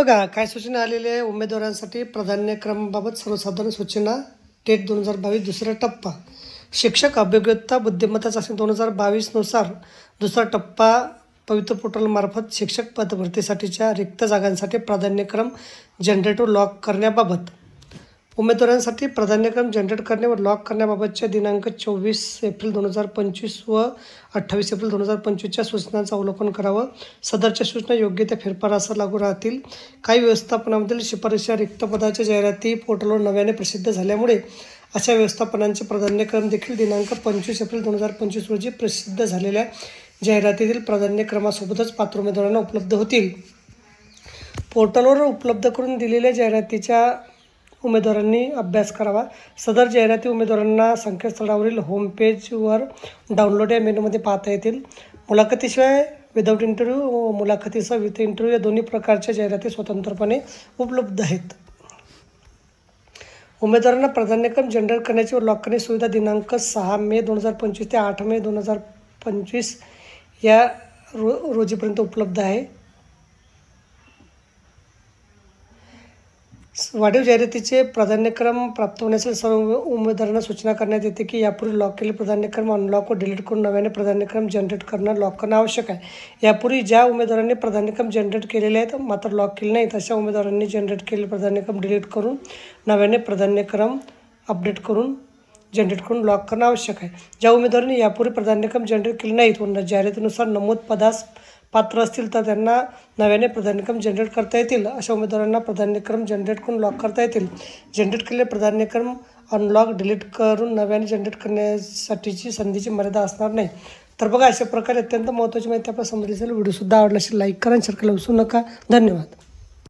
बघा काय सूचना आलेली आहे उमेदवारांसाठी प्राधान्यक्रमाबाबत सर्वसाधारण सूचना टेट 2022 दुसरा टप्पा शिक्षक अभिज्ञता बुद्धिमत्ता चाचणी 2022 नुसार दुसरा टप्पा पवित्र पोर्टलमार्फत शिक्षक पदभरतीसाठीच्या रिक्त जागांसाठी प्राधान्यक्रम जनरेटर लॉक करण्याबाबत उमेदवारांसाठी प्राधान्यक्रम जनरेट करणे व लॉक करण्याबाबतच्या दिनांक 24 एप्रिल 2025 व 28 एप्रिल 2025च्या सूचनांचं अवलोकन करावं। सदरच्या सूचना योग्य त्या फेरफारासह लागू राहतील। काही व्यवस्थापनामधील शिफारशी रिक्त पदाच्या जाहिराती पोर्टलवर नव्याने प्रसिद्ध झाल्यामुळे अशा व्यवस्थापनांचे प्राधान्यक्रम देखील दिनांक 25 एप्रिल 2025 रोजी प्रसिद्ध झालेल्या जाहिरातीतील प्राधान्यक्रमासोबतच पात्र उमेदवारांना उपलब्ध होतील। पोर्टलवर उपलब्ध करून दिलेल्या जाहिरातीच्या उमेदवारांनी अभ्यास करावा। सदर जाहिराती उमेदवारांना संकेतस्थळावरील होम पेजवर डाउनलोड या मेनूमध्ये पाहता येतील। मुलाखतीशिवाय विदाऊट इंटरव्ह्यू व मुलाखतीसह विथ इंटरव्ह्यू या दोन्ही प्रकारच्या जाहिराती स्वतंत्रपणे उपलब्ध आहेत। उमेदवारांना प्राधान्यक्रम जनरेट करण्याची व लॉक करण्याची सुविधा दिनांक 6 मे 2025 ते 8 मे 2025 या रोजीपर्यंत उपलब्ध आहे। वाढीव जाहिरातीचे प्राधान्यक्रम प्राप्त होण्यासाठी सर्व उमेदवारांना सूचना करण्यात येते की यापूर्वी लॉक केलेले प्राधान्यक्रम अनलॉक व डिलीट करून नव्याने प्राधान्यक्रम जनरेट करणं लॉक करणं आवश्यक आहे। यापूर्वी ज्या उमेदवारांनी प्राधान्यक्रम जनरेट केलेले आहेत मात्र लॉक केले नाहीत अशा उमेदवारांनी जनरेट केलेले प्राधान्यक्रम डिलीट करून नव्याने प्राधान्यक्रम अपडेट करून जनरेट करून लॉक करणं आवश्यक आहे। ज्या उमेदवारांनी यापूर्वी प्राधान्यक्रम जनरेट केले नाहीत व जाहिरातीनुसार नमूद पदास पात्र असतील तर त्यांना नव्याने प्राधान्यक्रम जनरेट करता येतील। अशा उमेदवारांना प्राधान्यक्रम जनरेट करून लॉक करता येतील। जनरेट केलेले प्राधान्यक्रम अनलॉक डिलीट करून नव्याने जनरेट करण्यासाठीची संधीची मर्यादा असणार नाही। तर बघा अशा प्रकारे अत्यंत महत्त्वाची माहिती आपल्याला समजली असेल। व्हिडिओसुद्धा आवडला असेल लाईक करा आणि शेअर करायला विसरू नका। धन्यवाद।